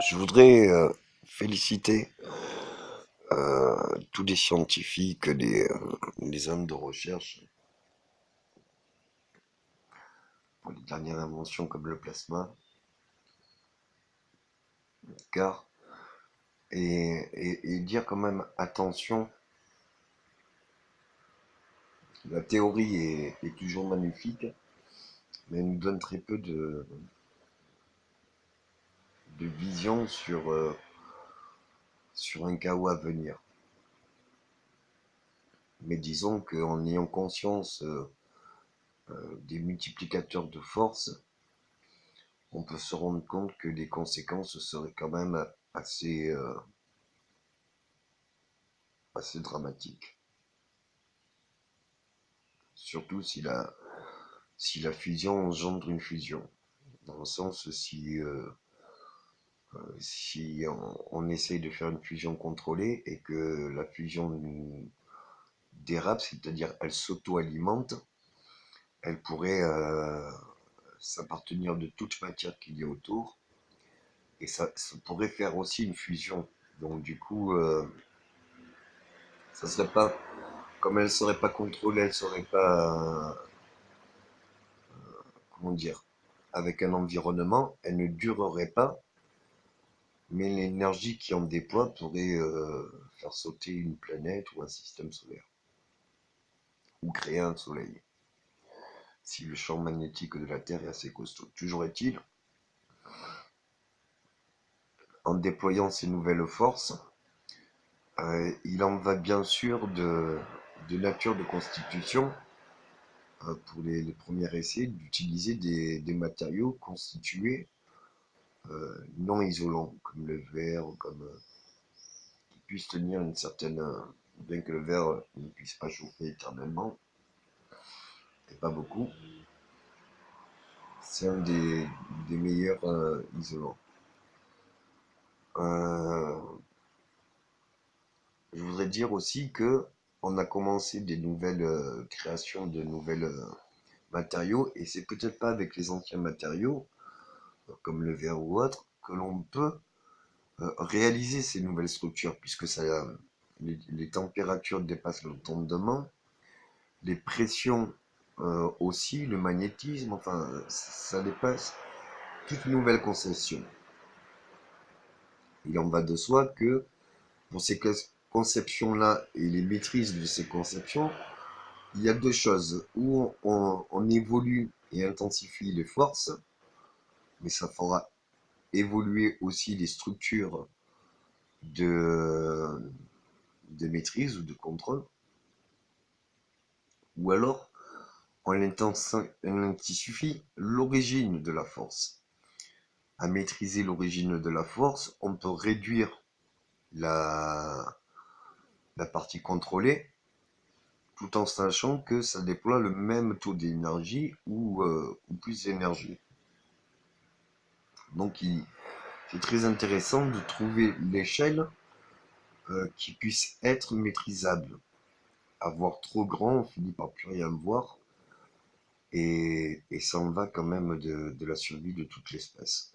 Je voudrais féliciter tous les scientifiques, les hommes de recherche pour les dernières inventions comme le plasma, car et dire quand même attention, la théorie est toujours magnifique, mais elle nous donne très peu de vision sur un chaos à venir. Mais disons qu'en ayant conscience des multiplicateurs de force, on peut se rendre compte que les conséquences seraient quand même assez dramatiques. Surtout si la fusion engendre une fusion. Dans le sens, si on essaye de faire une fusion contrôlée et que la fusion dérape, c'est-à-dire elle s'auto-alimente, elle pourrait s'appartenir de toute matière qu'il y a autour, et ça pourrait faire aussi une fusion. Donc du coup, ça serait pas, comme elle serait pas contrôlée, elle serait pas, comment dire, avec un environnement, elle ne durerait pas, mais l'énergie qui en déploie pourrait faire sauter une planète ou un système solaire, ou créer un soleil, si le champ magnétique de la Terre est assez costaud. Toujours est-il, en déployant ces nouvelles forces, il en va bien sûr de nature de constitution, pour les premiers essais, d'utiliser des matériaux constitués non isolants, comme le verre, comme qui puissent tenir une certaine, bien que le verre ne puisse pas chauffer éternellement, et pas beaucoup, c'est un des meilleurs isolants. Euh, je voudrais dire aussi que on a commencé des nouvelles créations de nouvelles matériaux, et c'est peut-être pas avec les anciens matériaux, comme le verre ou autre, que l'on peut réaliser ces nouvelles structures, puisque les températures dépassent l'entendement, les pressions aussi, le magnétisme, enfin, ça dépasse toute nouvelle conception. Il en va de soi que pour ces conceptions-là et les maîtrises de ces conceptions, il y a deux choses. Où on évolue et intensifie les forces, mais ça fera évoluer aussi les structures de, de maîtrise ou de contrôle. Ou alors, on intensifie l'origine de la force. À maîtriser l'origine de la force, on peut réduire la, la partie contrôlée, tout en sachant que ça déploie le même taux d'énergie ou plus d'énergie. Donc c'est très intéressant de trouver l'échelle qui puisse être maîtrisable. Avoir trop grand, on finit par plus rien voir, et ça en va quand même de la survie de toute l'espèce.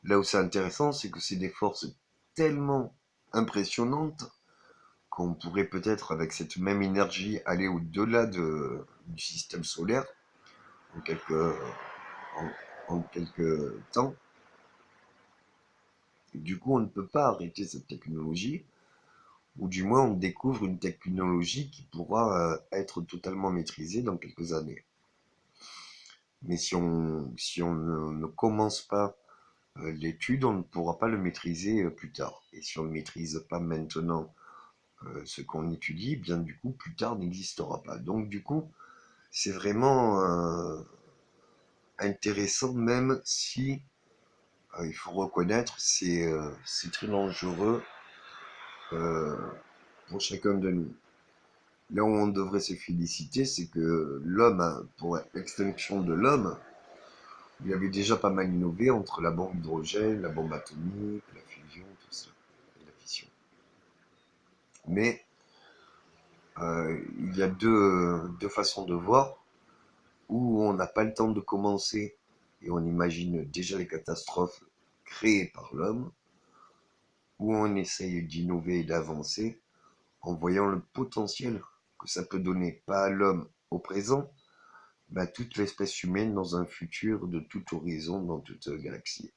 Là où c'est intéressant, c'est que c'est des forces tellement impressionnantes qu'on pourrait peut-être, avec cette même énergie, aller au-delà du système solaire en quelques temps. Et du coup, on ne peut pas arrêter cette technologie, ou du moins on découvre une technologie qui pourra être totalement maîtrisée dans quelques années. Mais si on ne commence pas l'étude, on ne pourra pas le maîtriser plus tard. Et si on ne maîtrise pas maintenant ce qu'on étudie, bien du coup, plus tard n'existera pas. Donc du coup, c'est vraiment intéressant, même si il faut reconnaître, c'est très dangereux euh, pour chacun de nous. Là où on devrait se féliciter, c'est que l'homme, pour l'extinction de l'homme, il avait déjà pas mal innové entre la bombe hydrogène, la bombe atomique, la fusion, tout ça, et la fission. Mais il y a deux façons de voir, où on n'a pas le temps de commencer et on imagine déjà les catastrophes créées par l'homme, où on essaye d'innover et d'avancer en voyant le potentiel que ça peut donner, pas à l'homme au présent, mais à toute l'espèce humaine dans un futur de tout horizon, dans toute galaxie.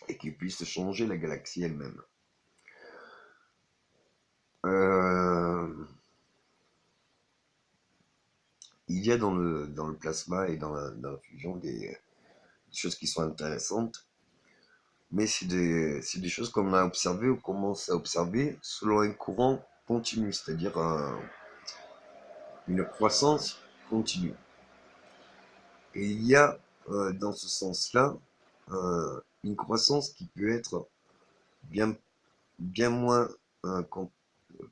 Et qui puisse changer la galaxie elle-même. Euh, il y a dans le plasma et dans la fusion des choses qui sont intéressantes, mais c'est des choses qu'on a observées ou commence à observer selon un courant continu, c'est-à-dire une croissance continue. Et il y a dans ce sens-là une croissance qui peut être bien, bien moins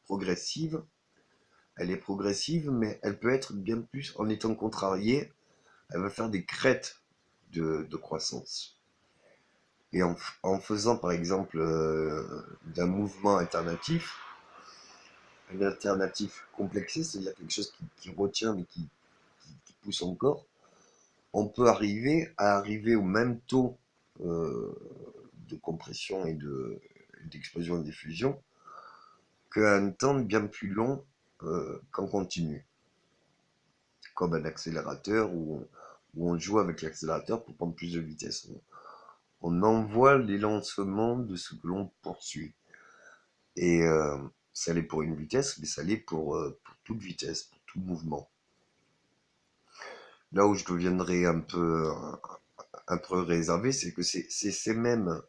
progressive. Elle est progressive, mais elle peut être bien plus, en étant contrariée, elle va faire des crêtes de croissance. Et en faisant par exemple d'un mouvement alternatif, un alternatif complexé, c'est-à-dire quelque chose qui retient mais qui pousse encore, on peut arriver au même taux euh, de compression et d'explosion et de diffusion qu'à un temps bien plus long qu'en continu, comme un accélérateur où on joue avec l'accélérateur pour prendre plus de vitesse. On envoie les lancements de ce que l'on poursuit. Et ça l'est pour une vitesse, mais ça l'est pour toute vitesse, pour tout mouvement. Là où je deviendrai un peu réservé, c'est que c'est ces mêmes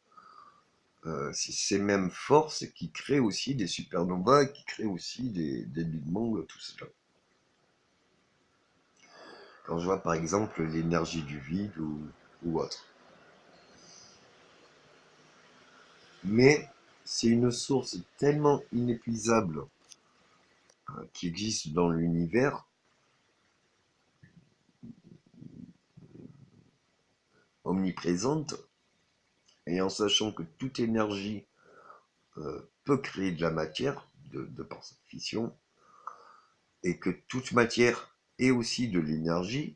forces qui créent aussi des supernovas, qui créent aussi des Big Bang, tout cela. Quand je vois par exemple l'énergie du vide ou autre. Mais c'est une source tellement inépuisable qui existe dans l'univers, omniprésente, et en sachant que toute énergie peut créer de la matière, de par sa fission, et que toute matière est aussi de l'énergie,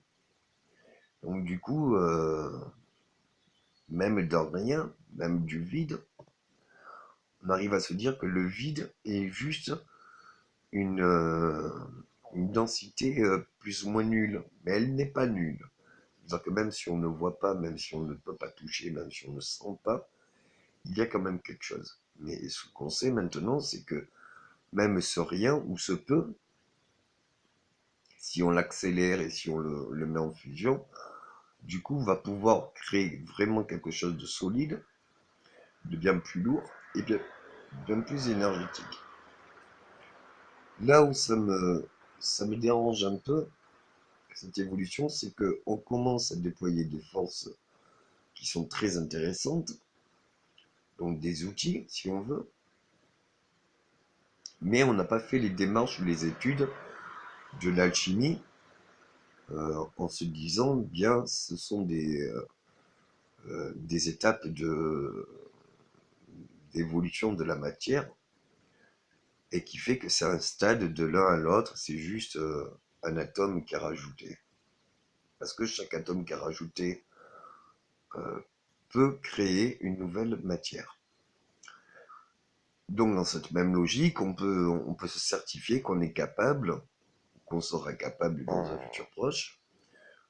donc du coup, même de rien, même du vide, on arrive à se dire que le vide est juste une, euh, une densité plus ou moins nulle, mais elle n'est pas nulle. C'est-à-dire que même si on ne voit pas, même si on ne peut pas toucher, même si on ne sent pas, il y a quand même quelque chose. Mais ce qu'on sait maintenant, c'est que même ce rien ou ce peu, si on l'accélère et si on le met en fusion, du coup, va pouvoir créer vraiment quelque chose de solide, de bien plus lourd et bien plus énergétique. Là où ça me dérange un peu, cette évolution, c'est qu'on commence à déployer des forces qui sont très intéressantes, donc des outils, si on veut, mais on n'a pas fait les démarches ou les études de l'alchimie en se disant, bien, ce sont des étapes d'évolution de la matière et qui fait que c'est un stade de l'un à l'autre, c'est juste un atome qui a rajouté. Parce que chaque atome qui a rajouté euh, peut créer une nouvelle matière. Donc dans cette même logique, on peut se certifier qu'on est capable, qu'on sera capable dans un futur proche,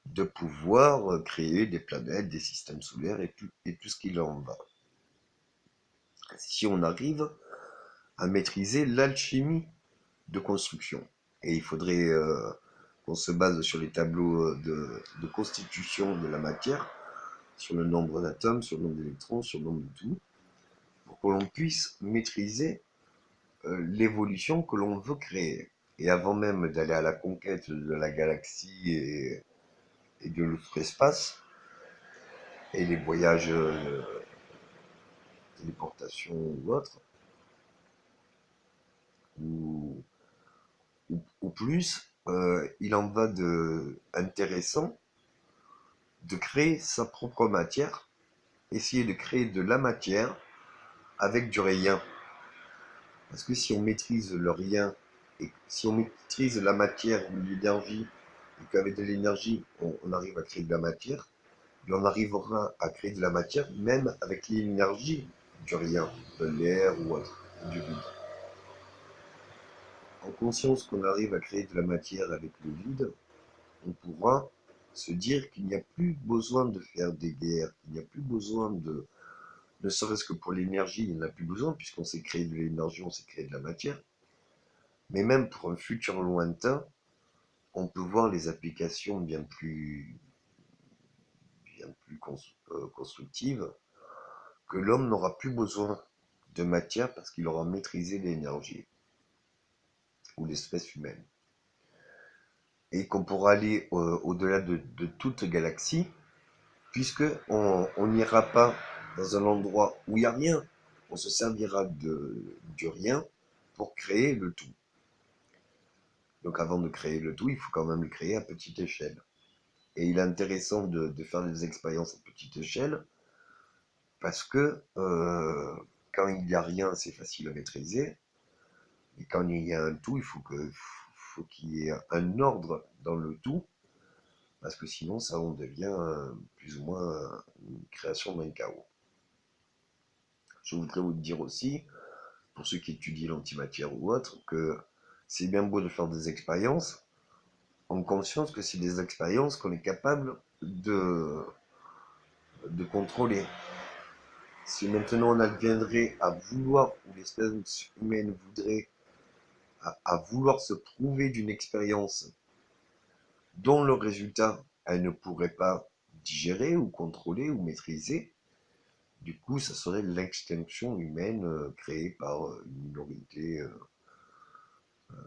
de pouvoir créer des planètes, des systèmes solaires et tout ce qu'il en va. Si on arrive à maîtriser l'alchimie de construction. Et il faudrait qu'on se base sur les tableaux de constitution de la matière, sur le nombre d'atomes, sur le nombre d'électrons, sur le nombre de tout, pour que l'on puisse maîtriser l'évolution que l'on veut créer. Et avant même d'aller à la conquête de la galaxie et de l'autre espace, et les voyages téléportation ou autre, ou, ou plus, il en va de intéressant de créer sa propre matière, essayer de créer de la matière avec du rien. Parce que si on maîtrise le rien, et si on maîtrise la matière ou l'énergie, et qu'avec de l'énergie, on arrive à créer de la matière, et on arrivera à créer de la matière même avec l'énergie du rien, de l'air ou autre, du vide. En conscience qu'on arrive à créer de la matière avec le vide, on pourra se dire qu'il n'y a plus besoin de faire des guerres, qu'il n'y a plus besoin de, ne serait-ce que pour l'énergie, il n'y en a plus besoin puisqu'on s'est créé de l'énergie, on s'est créé de la matière. Mais même pour un futur lointain, on peut voir les applications bien plus constructives, que l'homme n'aura plus besoin de matière parce qu'il aura maîtrisé l'énergie, ou l'espèce humaine. Et qu'on pourra aller au-delà de toute galaxie, puisque on n'ira pas dans un endroit où il n'y a rien. On se servira du rien pour créer le tout. Donc avant de créer le tout, il faut quand même le créer à petite échelle. Et il est intéressant de faire des expériences à petite échelle, parce que quand il n'y a rien, c'est facile à maîtriser. Et quand il y a un tout, faut qu'il y ait un ordre dans le tout, parce que sinon, ça on devient plus ou moins une création d'un chaos. Je voudrais vous dire aussi, pour ceux qui étudient l'antimatière ou autre, que c'est bien beau de faire des expériences, en conscience que c'est des expériences qu'on est capable de contrôler. Si maintenant on adviendrait à vouloir, ou l'espèce humaine voudrait, à vouloir se prouver d'une expérience dont le résultat elle ne pourrait pas digérer ou contrôler ou maîtriser, du coup ça serait l'extinction humaine créée par une minorité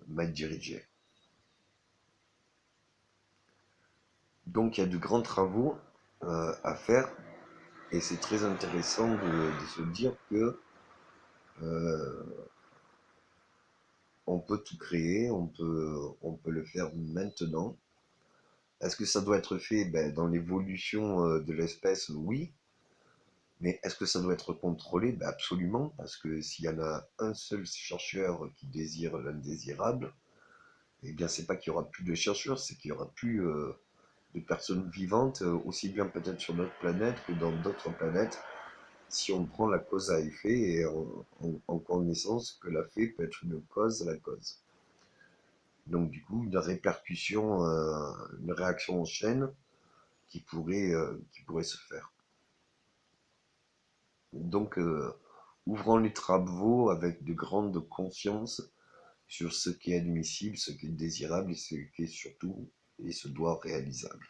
mal dirigée. Donc il y a de grands travaux à faire et c'est très intéressant de se dire que euh, on peut tout créer, on peut le faire maintenant. Est-ce que ça doit être fait dans l'évolution de l'espèce? Oui. Mais est-ce que ça doit être contrôlé? Absolument, parce que s'il y en a un seul chercheur qui désire l'indésirable, eh bien c'est pas qu'il y aura plus de chercheurs, c'est qu'il y aura plus de personnes vivantes, aussi bien peut-être sur notre planète que dans d'autres planètes, si on prend la cause à effet et en connaissance que l'effet peut être une cause à la cause. Donc du coup, une répercussion, une réaction en chaîne qui pourrait se faire. Donc, ouvrons les travaux avec de grandes consciences sur ce qui est admissible, ce qui est désirable et ce qui est surtout et se doit réalisable.